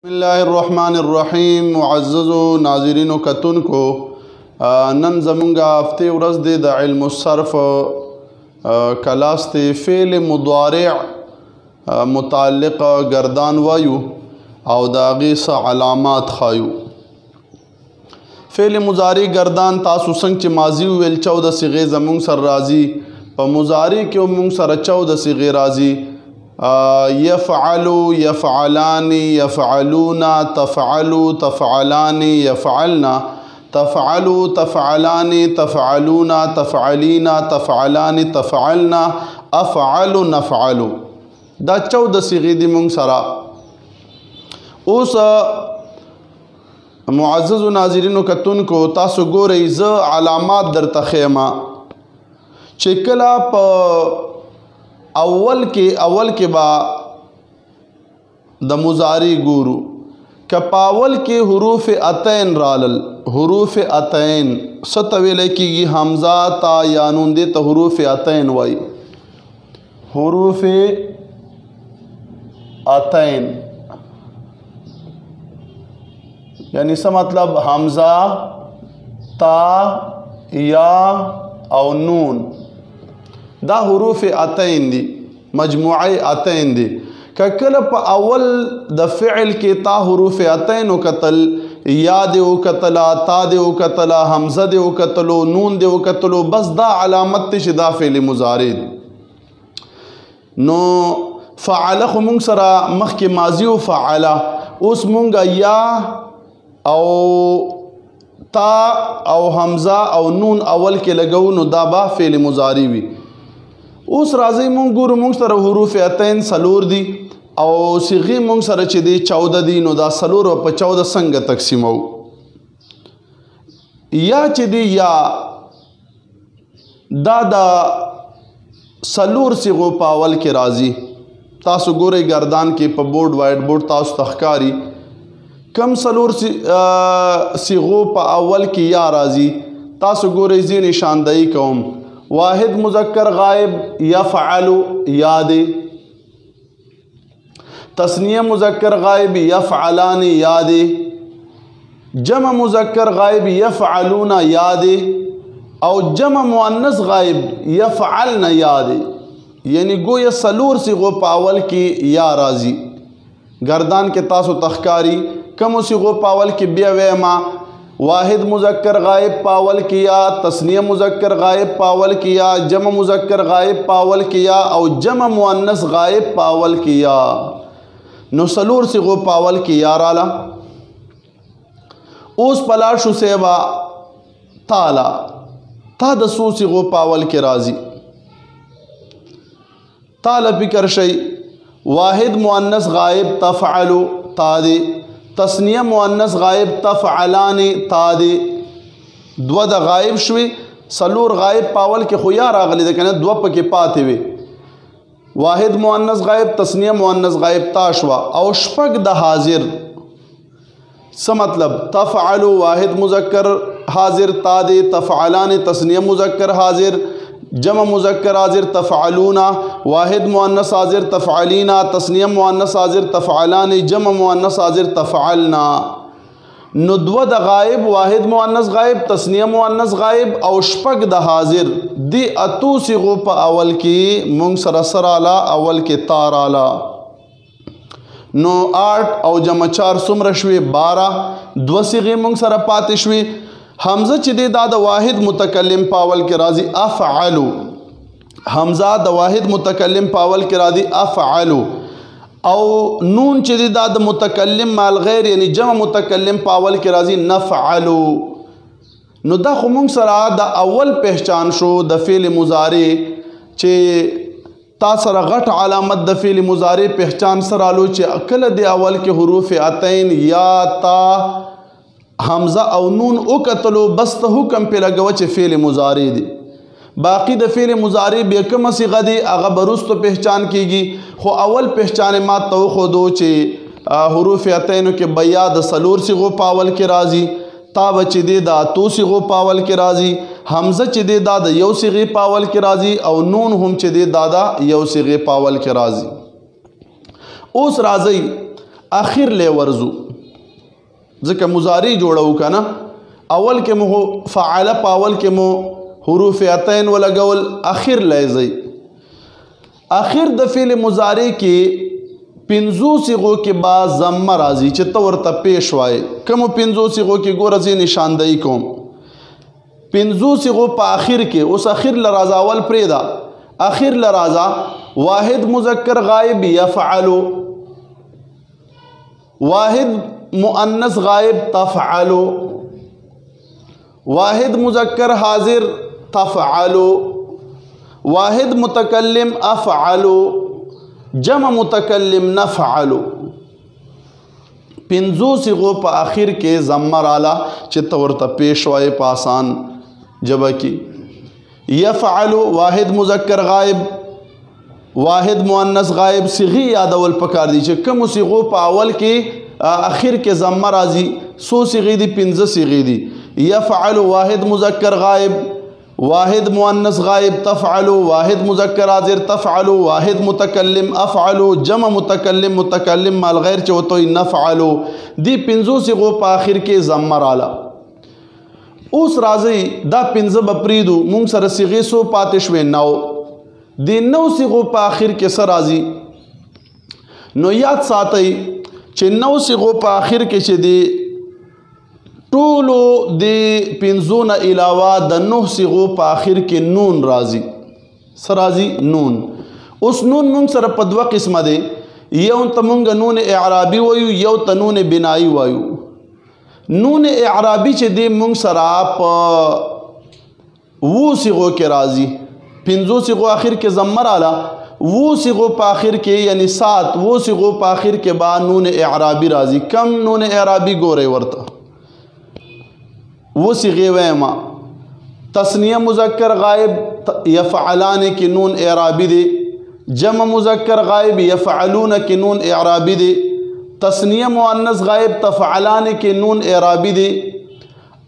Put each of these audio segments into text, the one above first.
बिस्मिल्लाहिर्रहमानिर्रहीम। मुअज़्ज़ज़ो नाज़रीन व कतुन को नन ज़मूंगा हफ़्ते वरस दे द इल्म सर्फ़ कलास्ते फ़ेल मुदारिअ मुताल्लिक़ गर्दान वायु और दागी सा अलामात खायु। फ़ेल मुज़ारी गर्दान तासु संग च माजी वेल 14 सिगे ज़मूंग सर राज़ी प मुज़ारी के मूंग सर 14 सिगे राज़ी यफ़अलु यफ़अलानी यफ़अलूना तफ़अलु तफ़अलानी यफ़अलना तफ़अलु तफ़अलानी तफ़अलूना तफ़अलीना तफ़अलानी तफ़अलना अफ़अलु नफ़अलु। दा 14 सिगे दी मूंग सरा उस मुअज़्ज़ज़ नाज़रीन कतुन को तासु गोरई ज़ अलामात दर तख़ेमा चिकला प अव्वल के बा द मुज़ारी गुरु कपावल के हुरूफ अतैन रालल हुरूफ अतैन सतवेले की हमज़ा ता या नून दे तो हुरूफ अतैन वाई हुरूफ अतैन यानी सा मतलब हमज़ा ता या और नून दा हुरूफ अतैन दी मजमुआए अतैन दी कल अव्वल द फ़िअल के ता हुरूफ अतैन व कतल या दे व कतला ता दे व कतला हमज़ा दे व कतलो नून दे व कतलो बस दा अलामत तिशदा फ़ेल मुज़ारी नो फ़अल खुमुंग सरा मख के माजी व फ़अला उस मुंगा या औ ता औ हमज़ा और नून अव्वल के लगऊ नो दाबा फ़ेल मुज़ारी भी उस राज़ी मूंग गुरु मूंग सर हुरूफ अतैन सलूर दी और सिगी मूंग सर चे दी 14 दी नो दा सलूर व 14 संग तकसीमऊ या चे दी या दादा सलूर सिगो पावल के राज़ी तासु गोरे गर्दान के प बोर्ड वाइट बोर्ड तासु तखकारी कम सलूर सिगो प अव्वल की या राज़ी तासु गोरे जी निशानदही कौम वाहिद मुज़क्कर गायब यफ़अलु याद तस्निया मुज़क्कर गायब यफ़अलानी याद जमा मुज़क्कर गायब यफ़अलूना याद और जमा मुअन्नस गायब यफ़अलना याद यानी गोया सलूर सिगो पावल की या राज़ी गर्दान के तासु तखकारी कम सिगो पावल की बेवेमा वाहिद मुज़क्कर गायब पावल किया तस्निया मुज़क्कर गायब पावल किया जमा मुज़क्कर गायब पावल किया और जमा मुअन्नस गायब पावल किया नो सलूर सिगो पावल किया राला उस पलाशु सेवा ताला ता दसू सिगो पावल के राज़ी ताला पिकर शई वाहिद मुअन्नस गायब तफ़अलु तादे तस्निया मुअन्नस गायब तफ़अलानी तादे द्वद गायब शुई सलूर गायब पावल के खुया रागली देखें द्व के पाते हुए वाहिद मुअन्नस गायब तस्निया मुअन्नस गायब ताशवा और शपक द हाजिर स मतलब तफ़अलु वाहिद मुज़क्कर हाजिर तादे तफ़अलानी तस्निया मुज़क्कर हाजिर जमा मुज़क्कर हाजिर तफ़अलूना वाहिद मुअन्नस हाजिर तफ़अलीना तस्निया मुअन्नस हाजिर तफ़अलानी जमा मुअन्नस हाजिर तफ़अलना नुद्वद गायब वाहिद मुअन्नस गायब तस्निया मुअन्नस गायब और शपक द हाजिर दी अतू सिगो प अवल की मूंग सरसराला अवल के ताराला नो 8 और जमा 4 सुमरशवे 12 दो सिगे मूंग सर पातिशवी हमज़ा चिदे दाद वाहिद मुतकल्लिम पावल के राज़ी अफ़अलु हमज़ा द वाहिद मुतकल्लिम पावल के राज़ी अफ़अलु और नून चिदे दाद मुतकल्लिम माल गैर यानी जमा मुतकल्लिम पावल के राज़ी नफ़अलु नो दा खुमुंग सरा द अव्वल पहचान शो द फ़ेल मुज़ारी चे ता सरा गट अलामत द फ़ेल मुज़ारी पहचान सरालो चे अकल दे अव्वल के हुरूफ अतैन या ता हमज़ा और नून ओ कतलो बस तो हुक्म पे लगवा चे फ़ेल मुज़ारी दी बाकी द फ़ेल मुज़ारी बेकम सिगा दी आगा बरुस तो पहचान कीगी खो अव्वल पहचान मा तो खुदो चे हुरूफ अतैन के बया द सलूर सिगो पावल के राज़ी ता बचे दे दा तो सिगो पावल के राज़ी हमज़ा चे दे दा यौ सिगे पावल के राज़ी और नून हम चे दे दादा यौ सिगे पावल के राज़ी उस राज़ी اخر لی ورزو ځکه مضارع جوړو که نه اول کې مو فعل په اول کې مو حروف عطین ولګول اخر لی ځئ اخر د فعل مضارع کې پنځو صیغو کې با ضمه راځي چې ته ورته پیش وایې کومو پنځو صیغو کې ګوره زه نشاندهی کوم پنځو صیغو په اخر کې اوس اخر له راځه اول پرېږده اخر له راځه واحد مذکر غائب یفعلو واحد مؤنث غائب تفعلو واحد مذکر حاضر تفعلو واحد متکلم افعلو جمع متکلم نفعلو پنځو صیغو په آخر کې ضمه راله چې ته ورته پیش وایې په آسان ژبه کې یفعلو واحد مذکر غائب واحد مؤنث غائب صیغې یادول پکار دي چې کومو صیغو په اول کې آخر کې ضمه راځي څو صیغې دي پنځه صیغې دي یفعلو واحد مذکر غائب واحد مؤنث غائب تفعلو واحد مذکر حاضر تفعلو واحد متکلم افعلو جمع متکلم متکلم مال غیر چې وتوي نفعلو دی پنځو صیغو په آخر کې ضمه راله اوس راځي دا پنځه به پرېږدو مونږ سره صیغې څو پاتې شوې 9 د 9 صیغو په آخر کې څه راځي نو یاد ساتئ چې 9 صیغو په آخر کې چې دی ټولو د پنځو نه علاوه د 9 صیغو په آخر کې نون راځي څه راځي نون اوس نون مونږ سره په دوه قسمه دی یو ته مونږ نون اعرابي وایو یو ته نون بنایي وایو نون اعرابي چې دی مونږ سره په 20 صیغو کې راځي پنځو صیغو آخر کې ضمه راله 20 صیغو په آخر کې یعنی 7 صیغو په آخر کې با نون اعرابي راځي کم نون اعرابي ګورئ ورته وہ صیغے ویما تثنیہ مذکر غائب یفعلان کی نون اعرابی دے جمع مذکر غائب یفعلون کی نون اعرابی دے تثنیہ مؤنث غائب تفعلان کی نون اعرابی دے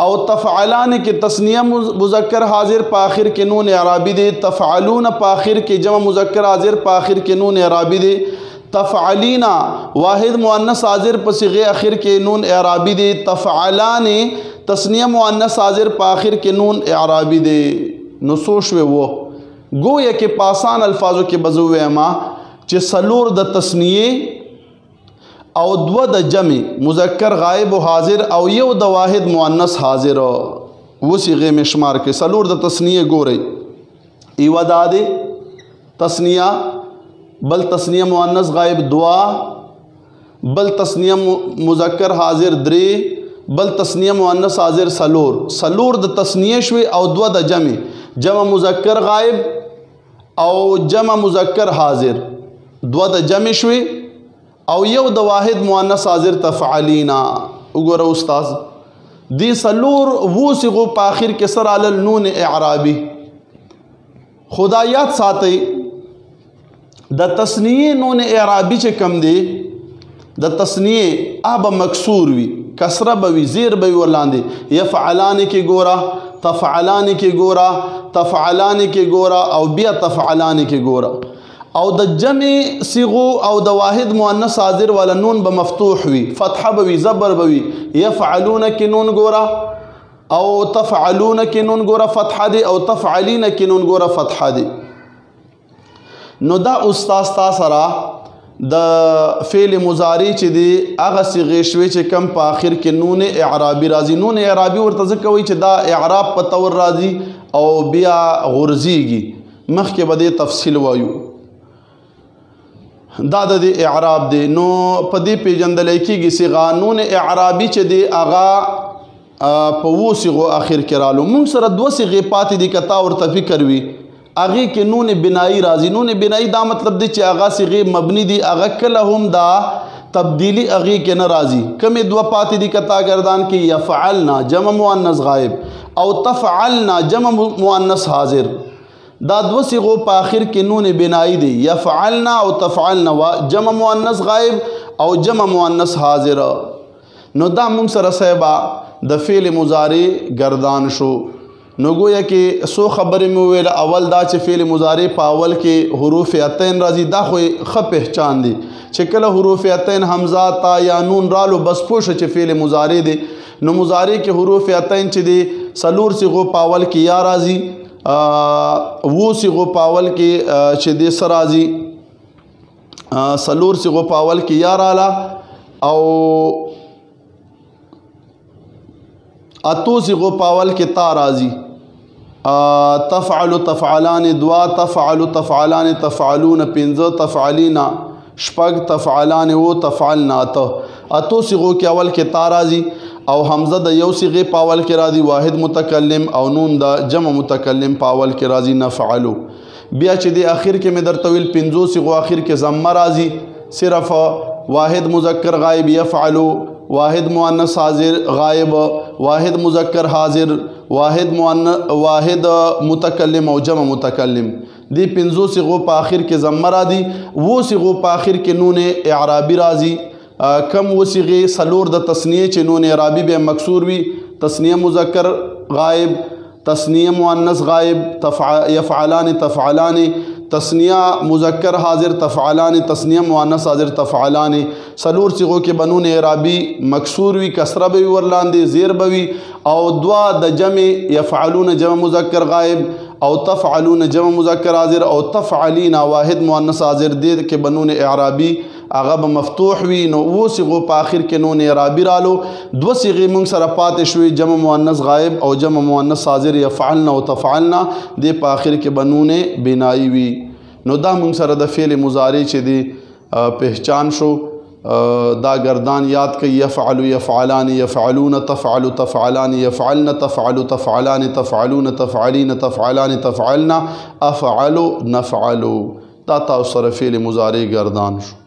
او تفعلان کی تثنیہ مذکر حاضر پاخر کی نون اعرابی دے تفعلون پاخر کی جمع مذکر حاضر پاخر کی نون اعرابی دے تفعلینا واحد مؤنث حاضر په صيغه اخر کې نون اعرابي دي تفعلان تثنیه مؤنث حاضر په اخر کې نون اعرابي دي نو سوچوي وو گویا کې پاسان الفاظو کې بزوي ما چې سلور د تثنیه او دو د جمع مذکر غائب او حاضر او یو د واحد مؤنث حاضر و صيغه میں شمار کې سلور د تثنیه ګوري ایو داده تثنیه بل تثنیه مؤنث غائب دعا بل تثنیه مذکر حاضر درې بل تثنیه مؤنث حاضر سلور د تثنیه شوي او دو د جمع مذکر غائب او جمع مذکر حاضر دو د جمع شوي او یو د واحد مؤنث حاضر تفعلینا وګوره استاد دی سلور وو صيغو په اخر کې سره عل نون اعرابي خدایات ساتي د تثنیه نون اعرابي چې کم دی د تثنیه اب مکسور وی کسره به وی زیر به ورلاندې یفعلان کې ګورا تفعلان کې ګورا تفعلان کې ګورا او بیا تفعلان کې ګورا او د جمع صيغو او د واحد مؤنث حاضر ولا نون به مفتوح وی فتحه به وی زبر به وی یفعلون کې نون ګورا او تفعلون کې نون ګورا فتحه دی او تفعلین کې نون ګورا فتحه دی نو دا استاد سره د فعل مضارع چې دی هغه صيغه شوي چې کم په اخر کې نون اعرابي راځي نون اعرابي ورته ځکه وایي چې دا اعراب په تور راځي او بیا غورځيږي مخکې به دې تفصیل وایو دا د اعراب دی نو په دې پیژندل کېږي صيغه نون اعرابي چې دی هغه په وو صيغو اخر کې رالو موږ سره دوه صيغې پاتې دي کتا ورته فکر وي اغه کې نون بنائی راځي نون بنائی دا مطلب دی چې اغه صيغه مبني دي اغه کله هم دا تبدیلی اغه کې نه راځي کمه دوا پاتې دي کتا گردان کې یفعلنا جمع مؤنث غائب او تفعلنا جمع مؤنث حاضر دا دو صيغو په اخر کې نون بنائی دي یفعلنا او تفعلنا جمع مؤنث غائب او جمع مؤنث حاضر نو دا موږ سره صاحب د فعل مضارع گردان شو نو گویا کې څو خبرې مې وویل. اول دا چې فعل مضارع په اول کې حروف عتین راځي، دا خو ښه پہچان دی چې کله حروف عتین حمزه تا یا نون رالو بس پوه شه چې فعل مضارع دی. نو مضارع کې حروف عتین چې دی څلور صیغو په اول کې یا راځي، وو صیغو په اول کې چې دی څه راځي، څلور صیغو په اول کې یا راله، او اتو صیغو په اول کې تا راځي. تفعل تفعلان دوا، تفعل تفعلان تفعلون پنځه، تفعلین شپږ، تفعلان و تفعلن اته. اتو صیغو کې اول کې تا راځي او حمزه د یو صیغې په اول کې راځي واحد متکلم، او نون د جمع متکلم په اول کې راځي نفعلو. بیا چې دی اخر کې مې درته ویل پنځو صیغو اخر کې ضمه راځي، صرف واحد مذکر غائب یفعلو، واحد مؤنث حاضر غائب، واحد مذکر حاضر، واحد متکلم او جمع متکلم. دی پنځو صیغو په آخر کې ضمه راځي، وو صیغو په آخر کې نون اعرابي راځي. کم و صیغې څلور د تثنیه چې نون اعرابي به مکسور وي، تثنیه مذکر غائب، تثنیه مؤنث غائب، یفعلان تفعلان، تثنیه مذکر حاضر تفعلان، تثنیه مؤنث حاضر تفعلان. څلور صیغو کې بنون اعرابي مکسور وي، کسره به وي ورلاندې، زیر به وي، او دوا د جمع یفعلون جمع مذکر غائب، او تفعلون جمع مذکر حاضر، او تفعلین واحد مؤنث حاضر دی کې بنون اعرابي هغه به مفتوح وي. نو وو صیغو په آخر کې نون اعرابي رالو، دو صیغې موږ سره پاتې شوي جمع مؤنث غائب او جمع مؤنث حاضر یفعلن او تفعلن، دی په آخر کې بنون بنایی وي. نو دا موږ سره د فعل مضارع چې دی پہچان شو. دا گردان یاد کړئ، یفعل یفعلان یفعلون، تفعل تفعلان یفعلن، تفعل تفعلان تفعلون، تفعلین تفعلان تفعلن، افعل نفعل. دا تاسو سره فعل مضارع گردان شو.